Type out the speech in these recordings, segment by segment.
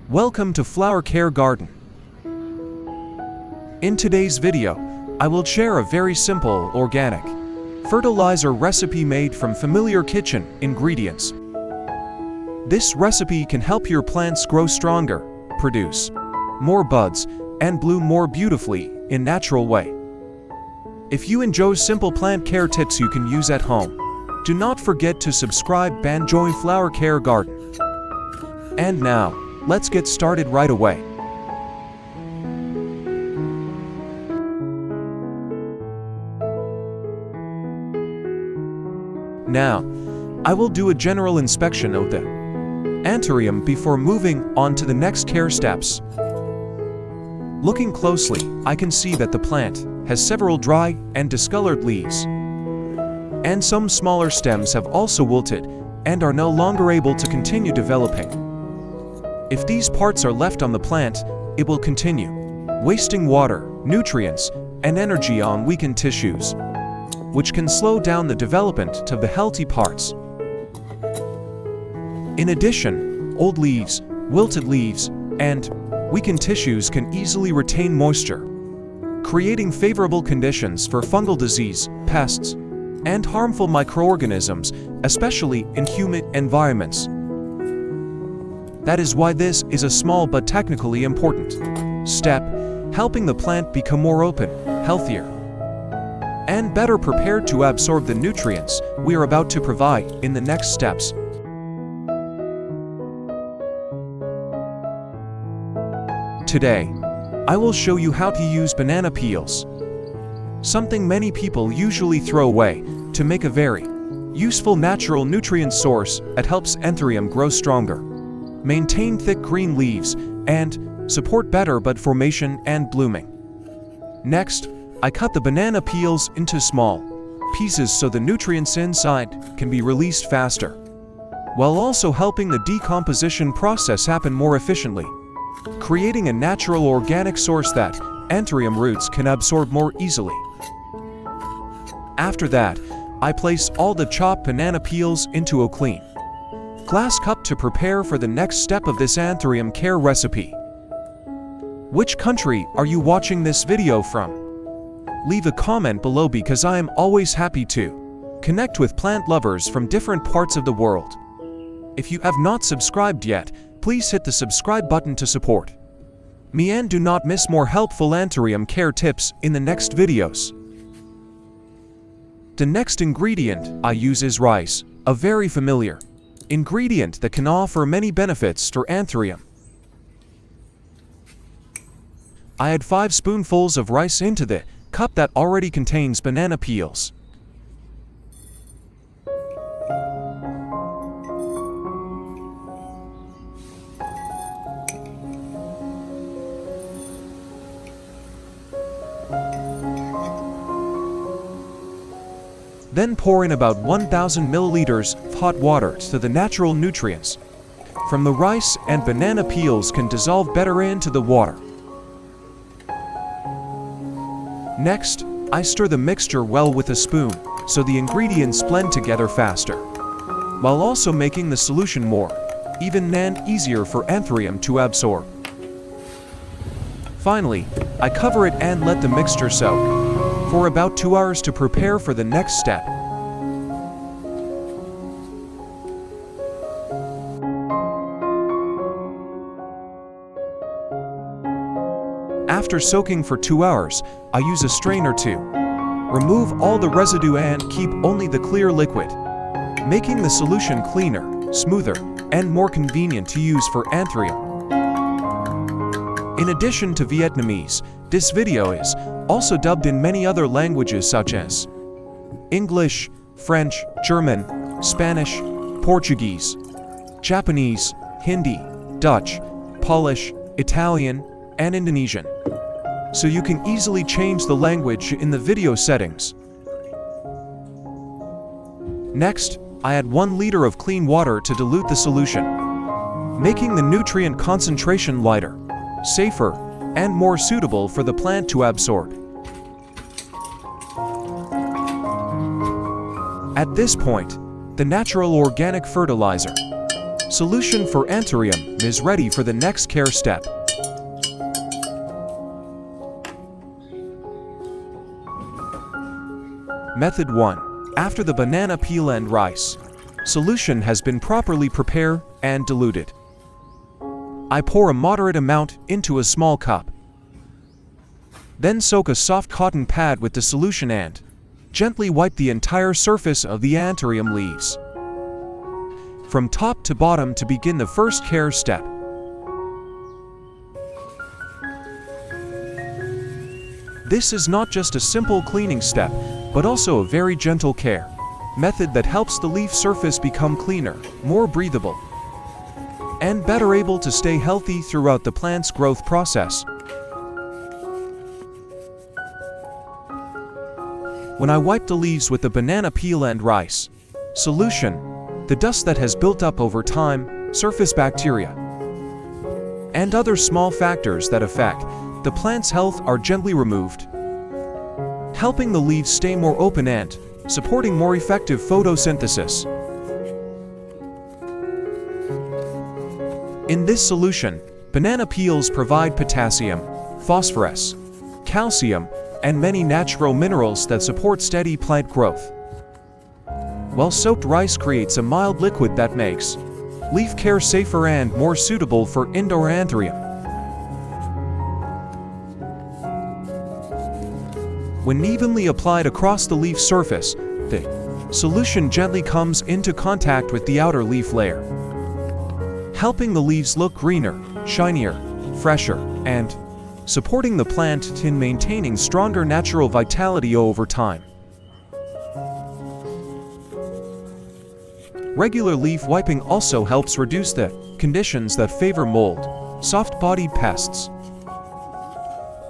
Welcome to Flower Care Garden. In today's video, I will share a very simple, organic fertilizer recipe made from familiar kitchen ingredients. This recipe can help your plants grow stronger, produce more buds, and bloom more beautifully in natural way. If you enjoy simple plant care tips you can use at home, do not forget to subscribe and join Flower Care Garden. And now, let's get started right away. Now, I will do a general inspection of the Anthurium before moving on to the next care steps. Looking closely, I can see that the plant has several dry and discolored leaves, and some smaller stems have also wilted and are no longer able to continue developing. If these parts are left on the plant, it will continue wasting water, nutrients, and energy on weakened tissues, which can slow down the development of the healthy parts. In addition, old leaves, wilted leaves, and weakened tissues can easily retain moisture, creating favorable conditions for fungal disease, pests, and harmful microorganisms, especially in humid environments. That is why this is a small but technically important step, helping the plant become more open, healthier, and better prepared to absorb the nutrients we are about to provide in the next steps. Today, I will show you how to use banana peels, something many people usually throw away, to make a very useful natural nutrient source that helps Anthurium grow stronger, maintain thick green leaves, and support better bud formation and blooming. Next, I cut the banana peels into small pieces so the nutrients inside can be released faster, while also helping the decomposition process happen more efficiently, creating a natural organic source that Anthurium roots can absorb more easily. After that, I place all the chopped banana peels into a clean glass cup to prepare for the next step of this Anthurium care recipe. Which country are you watching this video from? Leave a comment below because I am always happy to connect with plant lovers from different parts of the world. If you have not subscribed yet, please hit the subscribe button to support me and do not miss more helpful Anthurium care tips in the next videos. The next ingredient I use is rice, a very familiar ingredient that can offer many benefits to Anthurium. I add 5 spoonfuls of rice into the cup that already contains banana peels. Then pour in about 1,000 milliliters of hot water so the natural nutrients from the rice and banana peels can dissolve better into the water. Next, I stir the mixture well with a spoon so the ingredients blend together faster, while also making the solution more even and easier for Anthurium to absorb. Finally, I cover it and let the mixture soak for about 2 hours to prepare for the next step. After soaking for 2 hours, I use a strainer to remove all the residue and keep only the clear liquid, making the solution cleaner, smoother, and more convenient to use for Anthurium. In addition to Vietnamese, this video is also dubbed in many other languages such as English, French, German, Spanish, Portuguese, Japanese, Hindi, Dutch, Polish, Italian, and Indonesian, so you can easily change the language in the video settings. Next, I add 1 liter of clean water to dilute the solution, making the nutrient concentration lighter, safer, and more suitable for the plant to absorb. At this point, the natural organic fertilizer Solution for Anthurium is ready for the next care step. Method 1. After the banana peel and rice solution has been properly prepared and diluted, I pour a moderate amount into a small cup. Then soak a soft cotton pad with the solution and gently wipe the entire surface of the Anthurium leaves, from top to bottom, to begin the first care step. This is not just a simple cleaning step, but also a very gentle care method that helps the leaf surface become cleaner, more breathable, and better able to stay healthy throughout the plant's growth process. When I wipe the leaves with the banana peel and rice solution, the dust that has built up over time, surface bacteria, and other small factors that affect the plant's health are gently removed, helping the leaves stay more open and supporting more effective photosynthesis. In this solution, banana peels provide potassium, phosphorus, calcium, and many natural minerals that support steady plant growth, while soaked rice creates a mild liquid that makes leaf care safer and more suitable for indoor Anthurium. When evenly applied across the leaf surface, the solution gently comes into contact with the outer leaf layer, helping the leaves look greener, shinier, fresher, and supporting the plant in maintaining stronger natural vitality over time. Regular leaf wiping also helps reduce the conditions that favor mold, soft-bodied pests,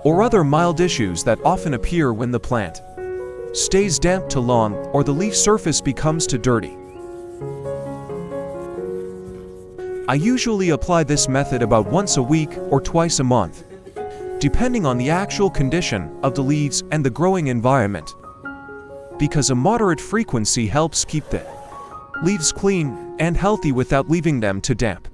or other mild issues that often appear when the plant stays damp too long or the leaf surface becomes too dirty. I usually apply this method about once a week or twice a month, depending on the actual condition of the leaves and the growing environment, because a moderate frequency helps keep the leaves clean and healthy without leaving them too damp.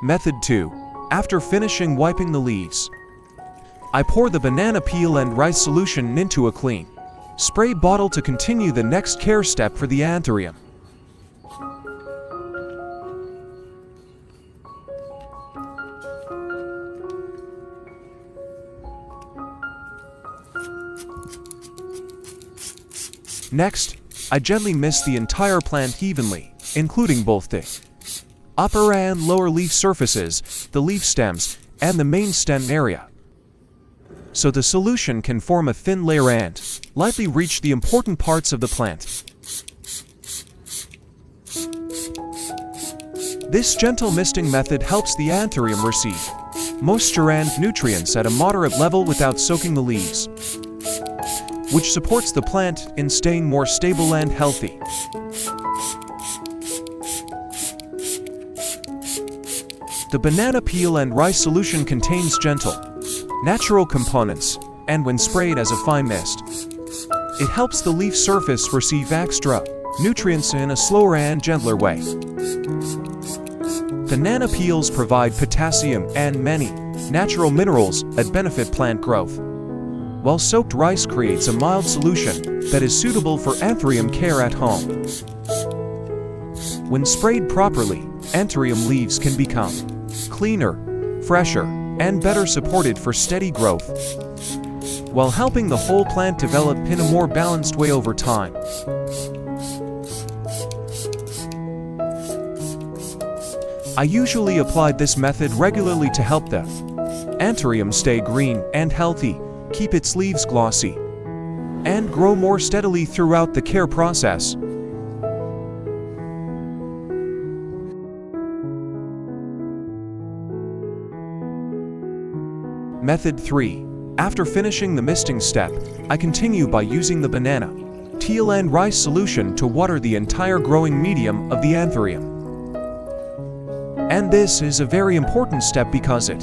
Method 2. After finishing wiping the leaves, I pour the banana peel and rice solution into a clean spray bottle to continue the next care step for the Anthurium. Next, I gently mist the entire plant evenly, including both the upper and lower leaf surfaces, the leaf stems, and the main stem area, so the solution can form a thin layer and lightly reach the important parts of the plant. This gentle misting method helps the Anthurium receive moisture and nutrients at a moderate level without soaking the leaves, which supports the plant in staying more stable and healthy. The banana peel and rice solution contains gentle, natural components, and when sprayed as a fine mist, it helps the leaf surface receive extra nutrients in a slower and gentler way. Banana peels provide potassium and many natural minerals that benefit plant growth, while soaked rice creates a mild solution that is suitable for Anthurium care at home. When sprayed properly, Anthurium leaves can become cleaner, fresher, and better supported for steady growth, while helping the whole plant develop in a more balanced way over time. I usually apply this method regularly to help the Anthurium stay green and healthy, keep its leaves glossy, and grow more steadily throughout the care process. Method 3. After finishing the misting step, I continue by using the banana peel and rice solution to water the entire growing medium of the Anthurium. And this is a very important step because it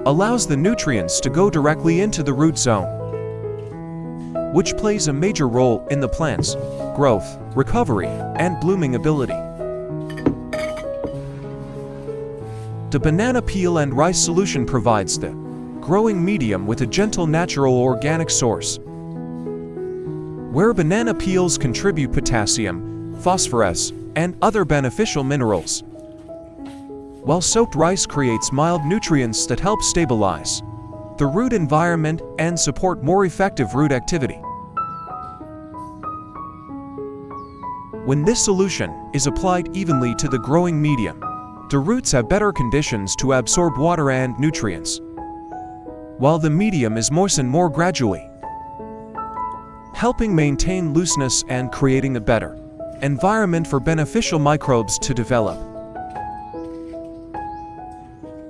allows the nutrients to go directly into the root zone, which plays a major role in the plant's growth, recovery, and blooming ability. The banana peel and rice solution provides the growing medium with a gentle natural organic source, where banana peels contribute potassium, phosphorus, and other beneficial minerals, while soaked rice creates mild nutrients that help stabilize the root environment and support more effective root activity. When this solution is applied evenly to the growing medium, the roots have better conditions to absorb water and nutrients, while the medium is moistened more gradually, helping maintain looseness and creating a better environment for beneficial microbes to develop.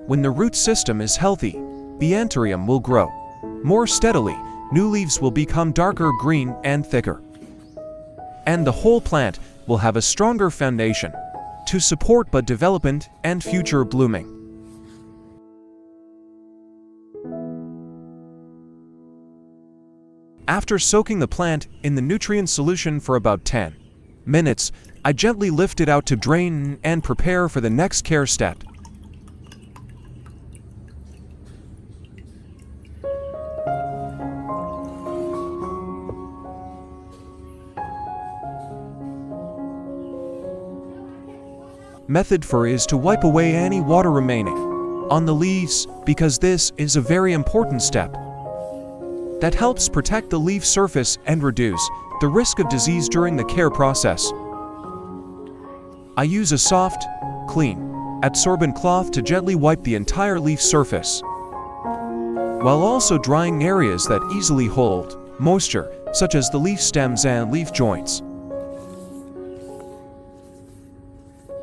When the root system is healthy, the Anthurium will grow more steadily, new leaves will become darker green and thicker, and the whole plant will have a stronger foundation to support bud development and future blooming. After soaking the plant in the nutrient solution for about 10 minutes, I gently lift it out to drain and prepare for the next care step. Method 4 is to wipe away any water remaining on the leaves, because this is a very important step that helps protect the leaf surface and reduce the risk of disease during the care process. I use a soft, clean, absorbent cloth to gently wipe the entire leaf surface, while also drying areas that easily hold moisture, such as the leaf stems and leaf joints.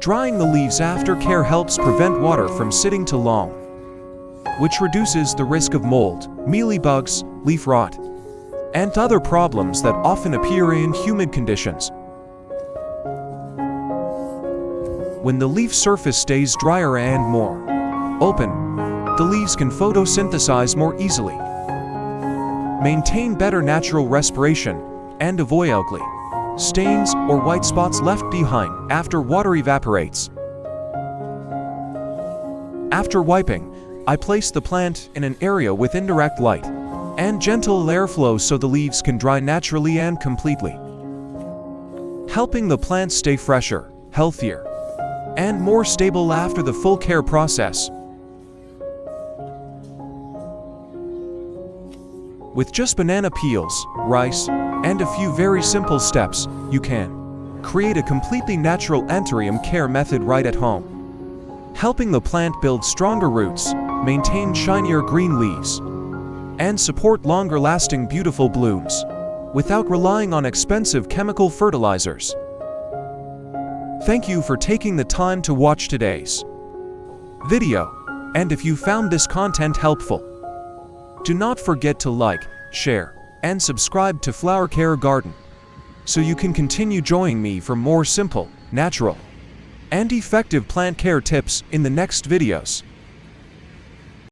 Drying the leaves after care helps prevent water from sitting too long, which reduces the risk of mold, mealybugs, leaf rot, and other problems that often appear in humid conditions. When the leaf surface stays drier and more open, the leaves can photosynthesize more easily, maintain better natural respiration, and avoid ugly stains or white spots left behind after water evaporates. After wiping, I place the plant in an area with indirect light and gentle airflow so the leaves can dry naturally and completely, helping the plant stay fresher, healthier, and more stable after the full care process. With just banana peels, rice, and a few very simple steps, you can create a completely natural Anthurium care method right at home, helping the plant build stronger roots, maintain shinier green leaves, and support longer-lasting beautiful blooms without relying on expensive chemical fertilizers. Thank you for taking the time to watch today's video, and if you found this content helpful, do not forget to like, share, and subscribe to Flower Care Garden so you can continue joining me for more simple, natural, and effective plant care tips in the next videos.